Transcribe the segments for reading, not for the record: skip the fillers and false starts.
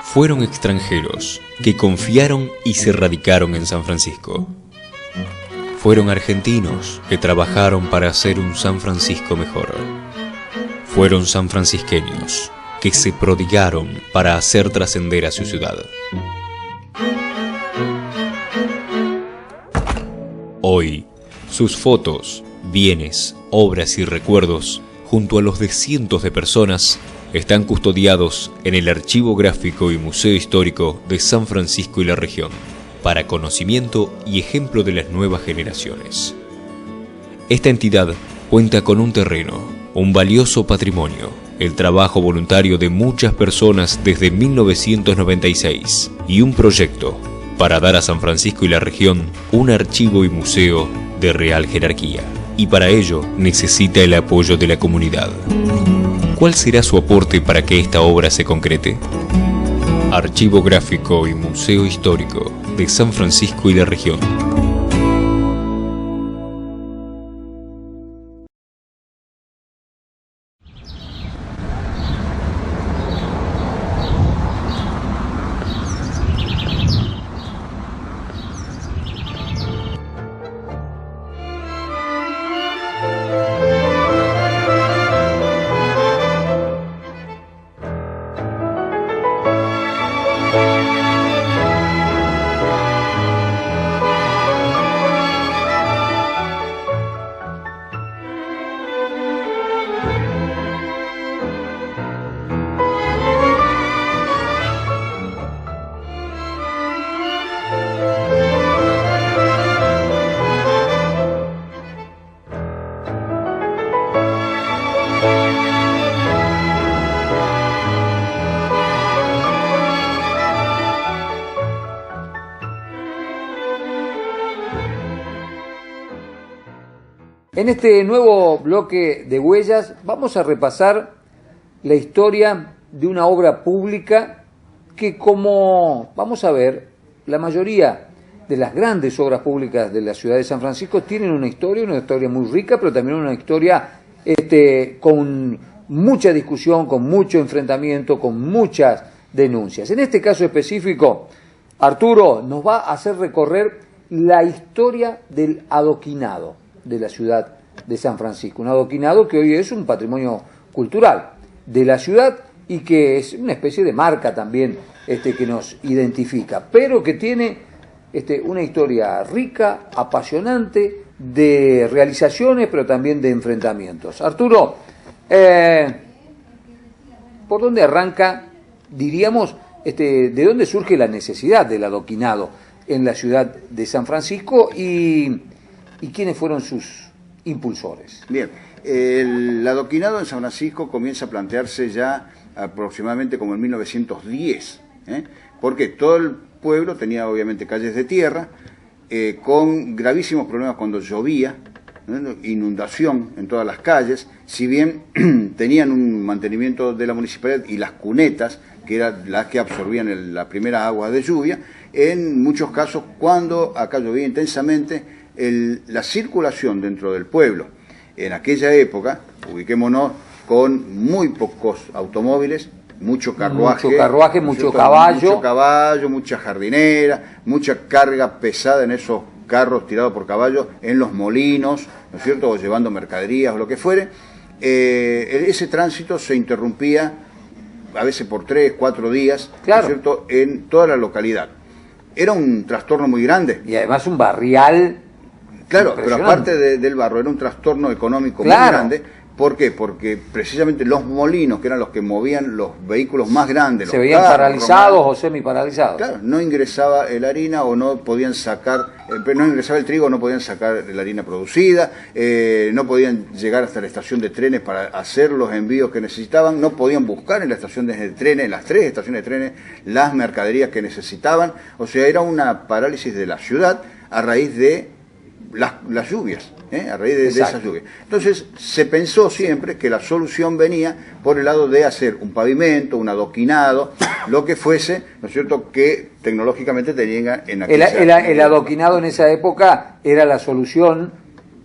Fueron extranjeros que confiaron y se radicaron en San Francisco. Fueron argentinos que trabajaron para hacer un San Francisco mejor. Fueron sanfrancisqueños que se prodigaron para hacer trascender a su ciudad. Hoy, sus fotos, bienes, obras y recuerdos, junto a los de cientos de personas, están custodiados en el Archivo Gráfico y Museo Histórico de San Francisco y la región, para conocimiento y ejemplo de las nuevas generaciones. Esta entidad cuenta con un terreno, un valioso patrimonio, el trabajo voluntario de muchas personas desde 1996 y un proyecto para dar a San Francisco y la región un archivo y museo de real jerarquía. Y para ello necesita el apoyo de la comunidad. ¿Cuál será su aporte para que esta obra se concrete? Archivo Gráfico y Museo Histórico de San Francisco y la región. En este nuevo bloque de huellas vamos a repasar la historia de una obra pública que, como vamos a ver, la mayoría de las grandes obras públicas de la ciudad de San Francisco tienen una historia muy rica, pero también una historia con mucha discusión, con mucho enfrentamiento, con muchas denuncias. En este caso específico, Arturo nos va a hacer recorrer la historia del adoquinado de la ciudad de San Francisco, un adoquinado que hoy es un patrimonio cultural de la ciudad y que es una especie de marca también que nos identifica, pero que tiene una historia rica, apasionante, de realizaciones, pero también de enfrentamientos. Arturo, ¿por dónde arranca, diríamos, de dónde surge la necesidad del adoquinado en la ciudad de San Francisco y quiénes fueron sus impulsores? Bien, el adoquinado en San Francisco comienza a plantearse ya aproximadamente como en 1910, porque todo el pueblo tenía obviamente calles de tierra, con gravísimos problemas cuando llovía, inundación en todas las calles, si bien tenían un mantenimiento de la municipalidad y las cunetas, que eran las que absorbían la primera agua de lluvia, en muchos casos cuando acá llovía intensamente, la circulación dentro del pueblo en aquella época, ubiquémonos, con muy pocos automóviles, mucho carruaje, mucho caballo, mucha jardinera, mucha carga pesada en esos carros tirados por caballos, en los molinos, ¿no es cierto?, o llevando mercaderías o lo que fuere. Ese tránsito se interrumpía a veces por 3, 4 días, claro, ¿no es cierto?, en toda la localidad. Era un trastorno muy grande. Y además un barrial. Claro, pero aparte del barro, era un trastorno económico muy grande. ¿Por qué? Porque precisamente los molinos, que eran los que movían los vehículos más grandes, se veían paralizados o semiparalizados. Claro, no ingresaba la harina o no podían sacar, no ingresaba el trigo, no podían sacar la harina producida, no podían llegar hasta la estación de trenes para hacer los envíos que necesitaban, no podían buscar en la estación de trenes, en las 3 estaciones de trenes, las mercaderías que necesitaban. O sea, era una parálisis de la ciudad a raíz de las lluvias, a raíz de esas lluvias. Entonces se pensó siempre que la solución venía por el lado de hacer un pavimento, un adoquinado, lo que fuese, ¿no es cierto?, que tecnológicamente tenía en aquella... El adoquinado en esa época era la solución,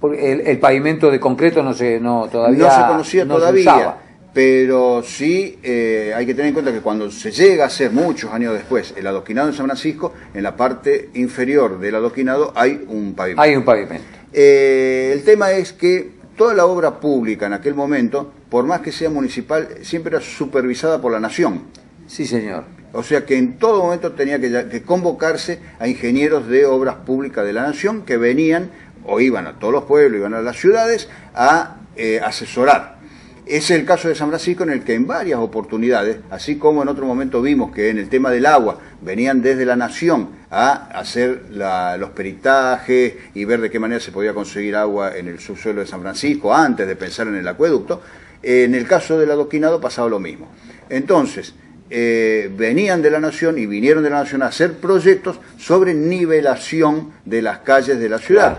porque el pavimento de concreto todavía no se conocía todavía. pero sí hay que tener en cuenta que cuando se llega a hacer muchos años después el adoquinado en San Francisco, en la parte inferior del adoquinado hay un pavimento. Hay un pavimento. El tema es que toda la obra pública en aquel momento, por más que sea municipal, siempre era supervisada por la Nación. Sí, señor. O sea que en todo momento tenía que convocarse a ingenieros de obras públicas de la Nación que venían o iban a todos los pueblos, iban a las ciudades a asesorar. Ese es el caso de San Francisco, en el que en varias oportunidades, así como en otro momento vimos que en el tema del agua venían desde la Nación a hacer los peritajes y ver de qué manera se podía conseguir agua en el subsuelo de San Francisco antes de pensar en el acueducto, en el caso del adoquinado pasaba lo mismo. Entonces, venían de la Nación y vinieron de la Nación a hacer proyectos sobre nivelación de las calles de la ciudad.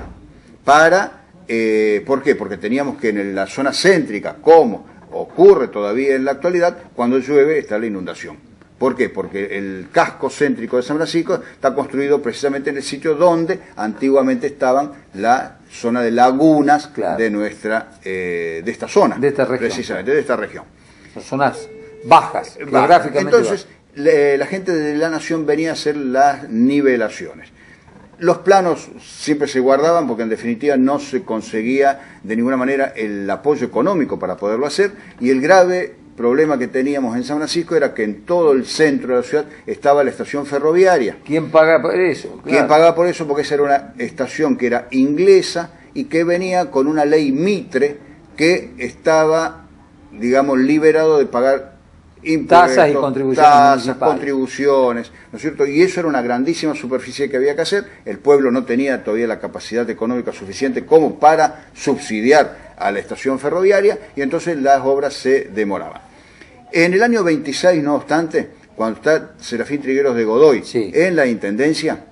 Claro. ¿Por qué? Porque teníamos que en la zona céntrica, como ocurre todavía en la actualidad, cuando llueve está la inundación. ¿Por qué? Porque el casco céntrico de San Francisco está construido precisamente en el sitio donde antiguamente estaban la zona de lagunas, claro, de esta zona. De esta región. Precisamente, de esta región. Las zonas bajas, geográficamente. Entonces, la gente de la Nación venía a hacer las nivelaciones. Los planos siempre se guardaban porque en definitiva no se conseguía de ninguna manera el apoyo económico para poderlo hacer, y el grave problema que teníamos en San Francisco era que en todo el centro de la ciudad estaba la estación ferroviaria. ¿Quién paga por eso? Claro. ¿Quién pagaba por eso? Porque esa era una estación que era inglesa y que venía con una ley Mitre que estaba, digamos, liberado de pagar impuestos, tasas y contribuciones contribuciones, ¿no es cierto? Y eso era una grandísima superficie que había que hacer. El pueblo no tenía todavía la capacidad económica suficiente como para subsidiar a la estación ferroviaria, y entonces las obras se demoraban. En el año 26, no obstante, cuando está Serafín Trigueros de Godoy, sí, en la Intendencia,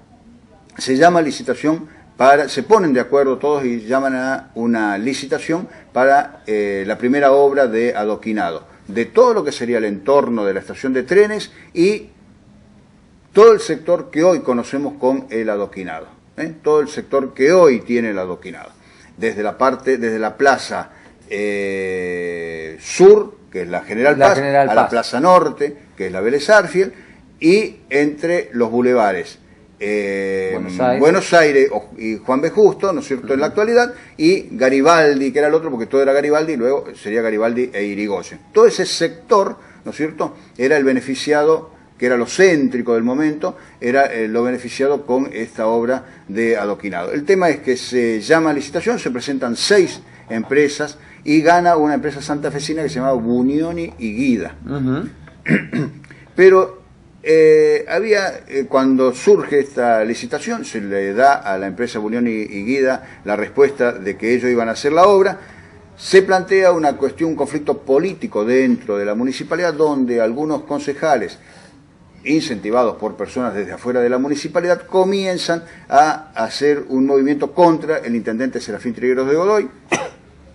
se llama licitación se ponen de acuerdo todos y llaman a una licitación para la primera obra de adoquinado de todo lo que sería el entorno de la estación de trenes y todo el sector que hoy conocemos con el adoquinado, todo el sector que hoy tiene el adoquinado, desde la plaza sur, que es la General Paz, a la plaza norte, que es la Vélez Arfiel, y entre los bulevares Buenos Aires y Juan B. Justo, ¿no es cierto?, en la actualidad, y Garibaldi, que era el otro, porque todo era Garibaldi, y luego sería Garibaldi e Irigoyen. Todo ese sector, ¿no es cierto?, era el beneficiado, que era lo céntrico del momento, era lo beneficiado con esta obra de adoquinado. El tema es que se llama a licitación, se presentan 6 empresas, y gana una empresa santafesina que se llamaba Bunioni y Guida. Pero cuando surge esta licitación, se le da a la empresa Bunioni y Guida la respuesta de que ellos iban a hacer la obra. Se plantea un conflicto político dentro de la municipalidad, donde algunos concejales, incentivados por personas desde afuera de la municipalidad, comienzan a hacer un movimiento contra el intendente Serafín Trigueros de Godoy,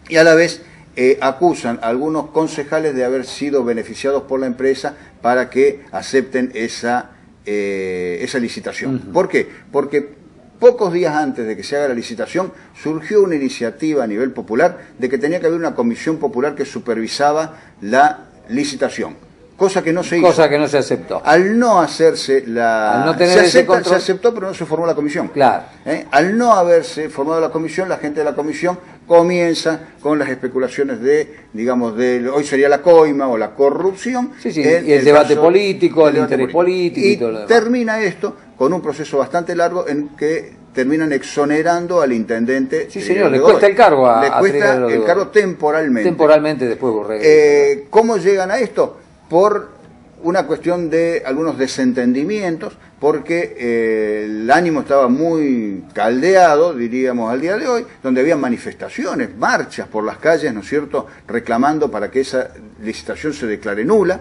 y a la vez acusan a algunos concejales de haber sido beneficiados por la empresa para que acepten esa licitación. ¿Por qué? Porque pocos días antes de que se haga la licitación surgió una iniciativa a nivel popular de que tenía que haber una comisión popular que supervisaba la licitación. Cosa que no se hizo. Cosa que no se aceptó. Al no hacerse al no tener se aceptó, pero no se formó la comisión. Claro. Al no haberse formado la comisión, la gente de la comisión comienza con las especulaciones hoy sería la coima o la corrupción. Sí, sí, y el debate político, el interés político y todo lo demás. Termina esto con un proceso bastante largo en que terminan exonerando al intendente. Sí, señor, le cuesta el cargo Le cuesta el cargo temporalmente. Temporalmente, después ¿Cómo llegan a esto? Por una cuestión de algunos desentendimientos, porque el ánimo estaba muy caldeado, diríamos, al día de hoy, donde había manifestaciones, marchas por las calles, ¿no es cierto?, reclamando para que esa licitación se declare nula.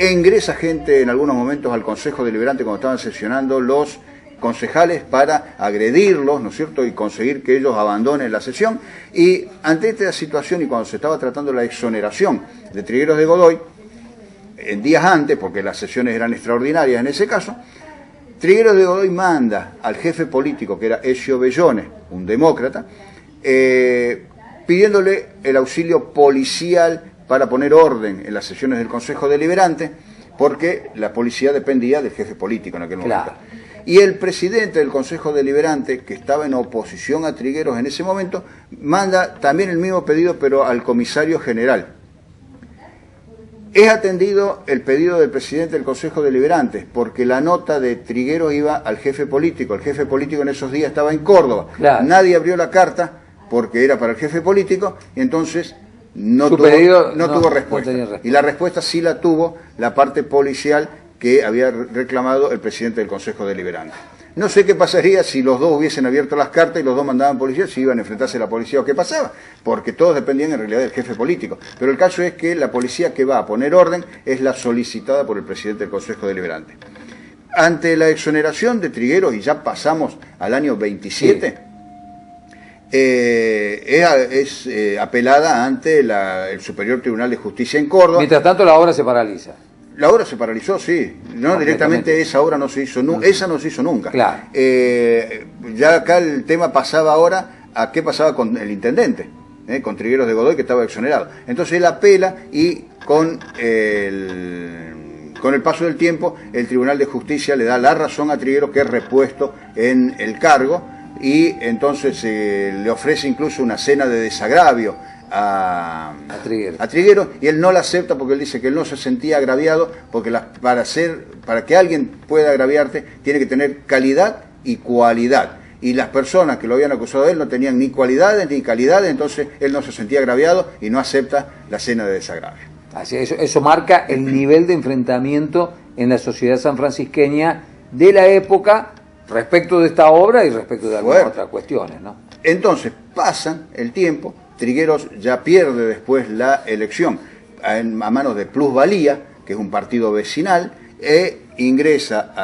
Ingresa gente en algunos momentos al Consejo Deliberante cuando estaban sesionando los concejales para agredirlos, ¿no es cierto?, y conseguir que ellos abandonen la sesión. Y ante esta situación, y cuando se estaba tratando la exoneración de Trigueros de Godoy, en días antes, porque las sesiones eran extraordinarias en ese caso, Trigueros de Godoy manda al jefe político, que era Ezio Bellone, un demócrata, pidiéndole el auxilio policial para poner orden en las sesiones del Consejo Deliberante, porque la policía dependía del jefe político en aquel momento. Y el presidente del Consejo Deliberante, que estaba en oposición a Trigueros en ese momento, manda también el mismo pedido, pero al comisario general. Es atendido el pedido del presidente del Consejo Deliberante, porque la nota de Trigueros iba al jefe político. El jefe político en esos días estaba en Córdoba. Claro. Nadie abrió la carta porque era para el jefe político, y entonces no tuvo respuesta. No respuesta. Y la respuesta sí la tuvo la parte policial que había reclamado el presidente del Consejo Deliberante. No sé qué pasaría si los dos hubiesen abierto las cartas y los dos mandaban policía, si iban a enfrentarse a la policía o qué pasaba, porque todos dependían en realidad del jefe político. Pero el caso es que la policía que va a poner orden es la solicitada por el presidente del Consejo Deliberante. Ante la exoneración de Trigueros, y ya pasamos al año 27, es apelada ante el Superior Tribunal de Justicia en Córdoba. Mientras tanto la obra se paraliza. La obra se paralizó, sí. No, directamente esa obra no se hizo nunca. Esa no se hizo nunca. Claro. Ya acá el tema pasaba ahora a qué pasaba con el intendente, con Trigueros de Godoy, que estaba exonerado. Entonces él apela y con el paso del tiempo el Tribunal de Justicia le da la razón a Trigueros, que es repuesto en el cargo, y entonces le ofrece incluso una cena de desagravio a Trigueros, y él no la acepta porque él dice que él no se sentía agraviado, porque para que alguien pueda agraviarte tiene que tener calidad y cualidad, y las personas que lo habían acusado de él no tenían ni cualidades ni calidades, entonces él no se sentía agraviado y no acepta la cena de desagravio. Así, eso marca el nivel de enfrentamiento en la sociedad sanfrancisqueña de la época respecto de esta obra y respecto de algunas otras cuestiones, ¿no? Entonces pasan el tiempo, Trigueros ya pierde después la elección a manos de Plusvalía, que es un partido vecinal, e ingresa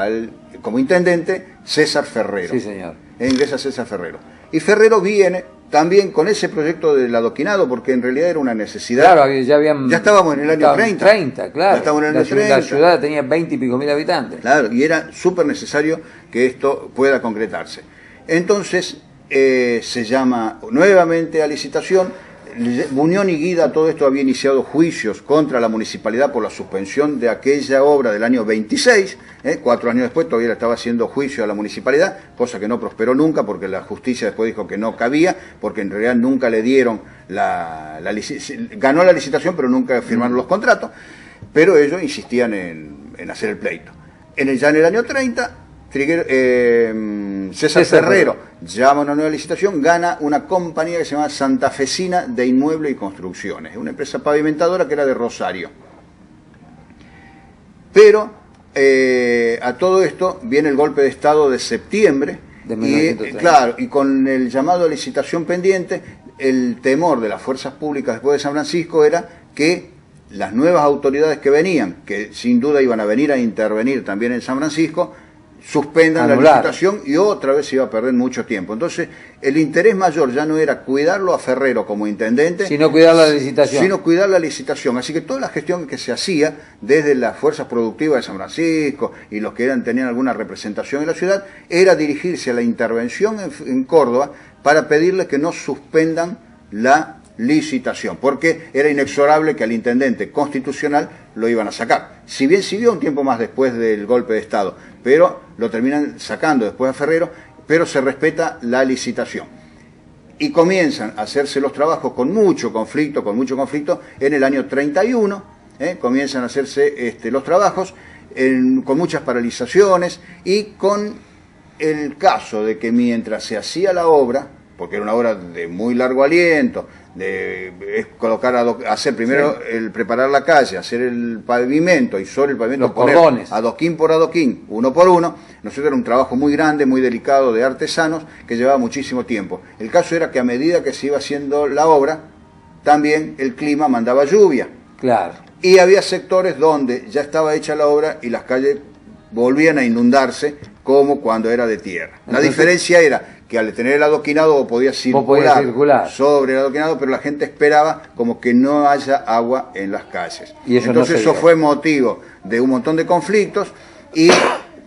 como intendente César Ferrero. Sí, señor. Ingresa César Ferrero. Y Ferrero viene también con ese proyecto del adoquinado, porque en realidad era una necesidad. Claro, ya estábamos en el año 30. Claro. Ya estábamos en el año 30. La ciudad tenía 20 y pico mil habitantes. Claro, y era súper necesario que esto pueda concretarse. Entonces se llama nuevamente a licitación. Buñón y Guida, todo esto había iniciado juicios contra la municipalidad por la suspensión de aquella obra del año 26, 4 años después todavía le estaba haciendo juicio a la municipalidad, cosa que no prosperó nunca porque la justicia después dijo que no cabía, porque en realidad nunca le dieron ganó la licitación pero nunca firmaron los contratos, pero ellos insistían en hacer el pleito. Ya en el año 30, César Ferrero llama a una nueva licitación, gana una compañía que se llama Santafesina de Inmuebles y Construcciones, una empresa pavimentadora que era de Rosario. Pero a todo esto viene el golpe de Estado de septiembre, de 1930. Claro, y con el llamado a licitación pendiente, el temor de las fuerzas públicas después de San Francisco era que las nuevas autoridades que venían, que sin duda iban a venir a intervenir también en San Francisco, suspendan la licitación y otra vez se iba a perder mucho tiempo. Entonces, el interés mayor ya no era cuidarlo a Ferrero como intendente, sino cuidar la licitación. Sino cuidar la licitación. Así que toda la gestión que se hacía desde las fuerzas productivas de San Francisco y los que tenían alguna representación en la ciudad, era dirigirse a la intervención en Córdoba para pedirles que no suspendan la licitación, porque era inexorable que al intendente constitucional lo iban a sacar. Si bien siguió un tiempo más después del golpe de Estado, pero lo terminan sacando después a Ferrero, pero se respeta la licitación. Y comienzan a hacerse los trabajos con mucho conflicto en el año 31, comienzan a hacerse los trabajos con muchas paralizaciones y con el caso de que mientras se hacía la obra, porque era una obra de muy largo aliento, hacer primero preparar la calle, hacer el pavimento y sobre el pavimento poner adoquín por adoquín, uno por uno. Nosotros era un trabajo muy grande, muy delicado de artesanos que llevaba muchísimo tiempo. El caso era que a medida que se iba haciendo la obra, también el clima mandaba lluvia. Claro. Y había sectores donde ya estaba hecha la obra y las calles volvían a inundarse como cuando era de tierra. La diferencia era que al tener el adoquinado podías circular sobre el adoquinado, pero la gente esperaba como que no haya agua en las calles. Y eso entonces eso fue motivo de un montón de conflictos y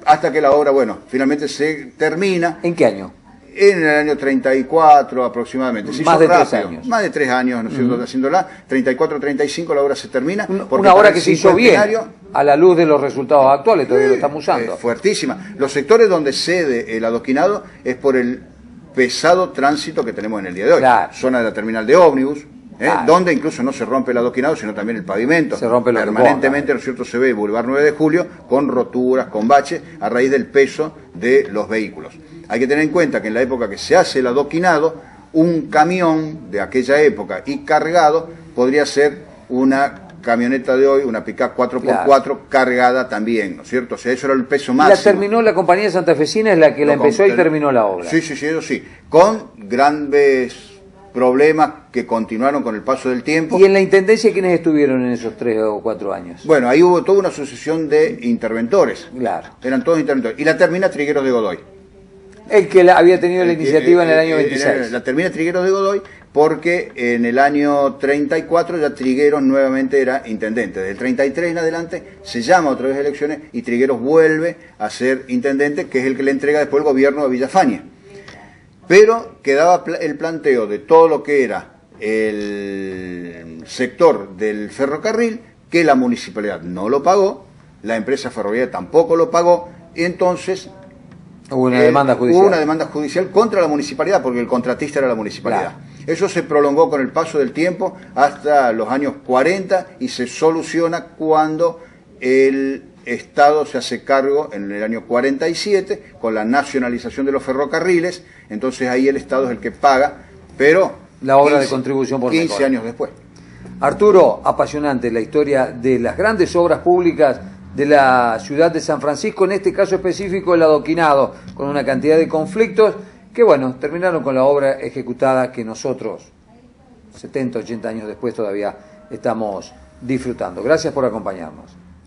hasta que la obra, finalmente se termina. ¿En qué año? En el año 34 aproximadamente. Más de 3 años. Más de 3 años, ¿no es cierto? Haciéndola. 34-35 la obra se termina. Una obra que se hizo bien, a la luz de los resultados actuales, todavía lo estamos usando. Fuertísima. Los sectores donde cede el adoquinado es por el pesado tránsito que tenemos en el día de hoy. Claro. Zona de la terminal de ómnibus, Claro. donde incluso no se rompe el adoquinado, sino también el pavimento. Se rompe lo permanentemente, ¿no es cierto? Se ve el Boulevard 9 de Julio con roturas, con baches, a raíz del peso de los vehículos. Hay que tener en cuenta que en la época que se hace el adoquinado, un camión de aquella época y cargado podría ser una camioneta de hoy, una pick-up 4x4 cargada también, ¿no es cierto? O sea, eso era el peso máximo. La terminó la compañía santafesina, es la que la empezó y terminó la obra. Sí, eso sí, con grandes problemas que continuaron con el paso del tiempo. ¿Y en la Intendencia quiénes estuvieron en esos 3 o 4 años? Bueno, ahí hubo toda una sucesión de interventores. Claro. Eran todos interventores. Y la termina Trigueros de Godoy. El que había tenido la iniciativa en el año 26. La termina Trigueros de Godoy porque en el año 34 ya Trigueros nuevamente era intendente. Del 33 en adelante se llama otra vez a elecciones y Trigueros vuelve a ser intendente, que es el que le entrega después el gobierno a Villafaña. Pero quedaba el planteo de todo lo que era el sector del ferrocarril, que la municipalidad no lo pagó, la empresa ferroviaria tampoco lo pagó, y entonces hubo una demanda judicial. Hubo una demanda judicial contra la municipalidad, porque el contratista era la municipalidad. Claro. Eso se prolongó con el paso del tiempo hasta los años 40 y se soluciona cuando el Estado se hace cargo en el año 47 con la nacionalización de los ferrocarriles. Entonces ahí el Estado es el que paga, pero la obra de contribución por 15 años después. Arturo, apasionante la historia de las grandes obras públicas de la ciudad de San Francisco, en este caso específico el adoquinado, con una cantidad de conflictos que, bueno, terminaron con la obra ejecutada que nosotros, 70, 80 años después, todavía estamos disfrutando. Gracias por acompañarnos.